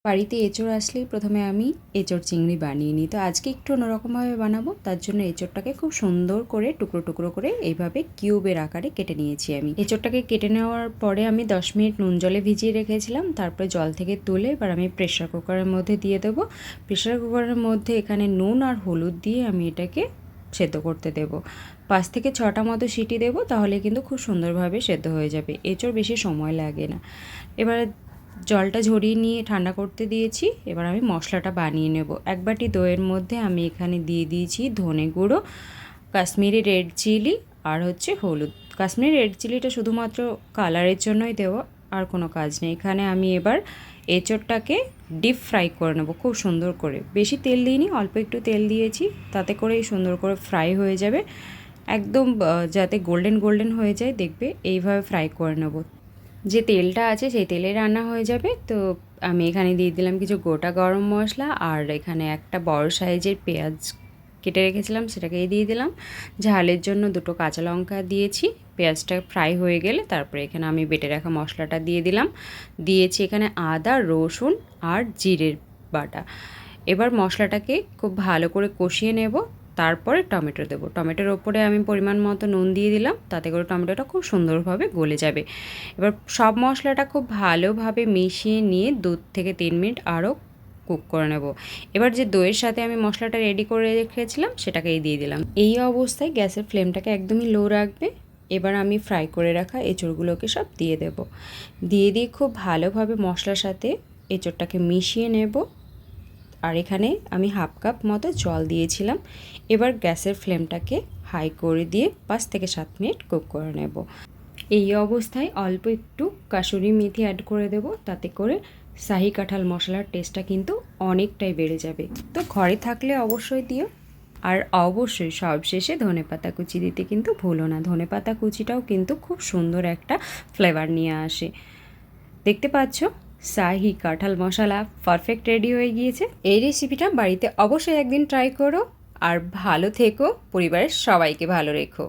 বাড়িতে এঁচোড় আসলেই প্রথমে আমি এঁচোড় চিংড়ি বানিয়ে নিই। তো আজকে একটু অন্যরকমভাবে বানাবো, তার জন্য এঁচোড়টাকে খুব সুন্দর করে টুকরো টুকরো করে এইভাবে কিউবের আকারে কেটে নিয়েছি। আমি এঁচোড়টাকে কেটে নেওয়ার পরে আমি 10 মিনিট নুন জলে ভিজিয়ে রেখেছিলাম। তারপরে জল থেকে তুলে এবার আমি প্রেশার কুকারের মধ্যে দিয়ে দেবো। প্রেশার কুকারের মধ্যে এখানে নুন আর হলুদ দিয়ে আমি এটাকে সেদ্ধ করতে দেব। 5 থেকে 6টা মতো সিটি দেবো, তাহলে কিন্তু খুব সুন্দরভাবে সেদ্ধ হয়ে যাবে। এঁচোড় বেশি সময় লাগে না। এবার জলটা ঝরিয়ে নিয়ে ঠান্ডা করতে দিয়েছি। এবার আমি মশলাটা বানিয়ে নেব। 1 বাটি দইয়ের মধ্যে আমি এখানে দিয়ে দিয়েছি ধনে গুঁড়ো, কাশ্মীরি রেড চিলি আর হচ্ছে হলুদ। কাশ্মীরি রেড চিলিটা শুধুমাত্র কালারের জন্যই দেওয়া, আর কোনো কাজ নেই। এখানে আমি এবার এঁচোড়টাকে ডিপ ফ্রাই করে নেব খুব সুন্দর করে। বেশি তেল দিইনি, অল্প একটু তেল দিয়েছি, তাতে করেই সুন্দর করে ফ্রাই হয়ে যাবে। একদম যাতে গোল্ডেন গোল্ডেন হয়ে যায়, দেখবে এইভাবে ফ্রাই করে নেব। যে তেলটা আছে সেই তেলে রান্না হয়ে যাবে। তো আমি এখানে দিয়ে দিলাম কিছু গোটা গরম মশলা, আর এখানে একটা বড় সাইজের পেঁয়াজ কেটে রেখেছিলাম সেটাকে দিয়ে দিলাম। ঝালের জন্য 2টো কাঁচা লঙ্কা দিয়েছি। পেঁয়াজটা ফ্রাই হয়ে গেলে তারপরে এখানে আমি বেটে রাখা মশলাটা দিয়ে দিলাম। দিয়েছি এখানে আদা, রসুন আর জিরের বাটা। এবার মশলাটাকে খুব ভালো করে কষিয়ে নেব। তারপরে টমেটো দেবো। টমেটোর ওপরে আমি পরিমাণ মতো নুন দিয়ে দিলাম, তাতে করে টমেটোটা খুব সুন্দরভাবে গলে যাবে। এবার সব মশলাটা খুব ভালোভাবে মিশিয়ে নিয়ে 2 থেকে 3 মিনিট আরও কুক করে নেব। এবার যে দইয়ের সাথে আমি মশলাটা রেডি করে রেখেছিলাম সেটাকেই দিয়ে দিলাম। এই অবস্থায় গ্যাসের ফ্লেমটাকে একদমই লো রাখবে। এবার আমি ফ্রাই করে রাখা এঁচোড়গুলোকে সব দিয়ে দেব। দিয়ে খুব ভালোভাবে মশলার সাথে এঁচোড়টাকে মিশিয়ে নেব। আর এখানে আমি 1/2 কাপ মতো জল দিয়েছিলাম। এবার গ্যাসের ফ্লেমটাকে হাই করে দিয়ে 5 থেকে 7 মিনিট কুক করে নেব। এই অবস্থায় অল্প একটু কাসুরি মেথি অ্যাড করে দেব, তাতে করে শাহি কাঁঠাল মশলার টেস্টটা কিন্তু অনেকটাই বেড়ে যাবে। তো ঘরে থাকলে অবশ্যই দিও। আর অবশ্যই সবশেষে ধনেপাতা কুচি দিতে কিন্তু ভুলো না। ধনেপাতা কুচিটাও কিন্তু খুব সুন্দর একটা ফ্লেভার নিয়ে আসে। দেখতে পাচ্ছ শাহি কাঁঠাল মশলা পারফেক্ট রেডি হয়ে গিয়েছে। এই রেসিপিটা বাড়িতে অবশ্যই একদিন ট্রাই করো। আর ভালো থেকো, পরিবারের সবাইকে ভালো রেখো।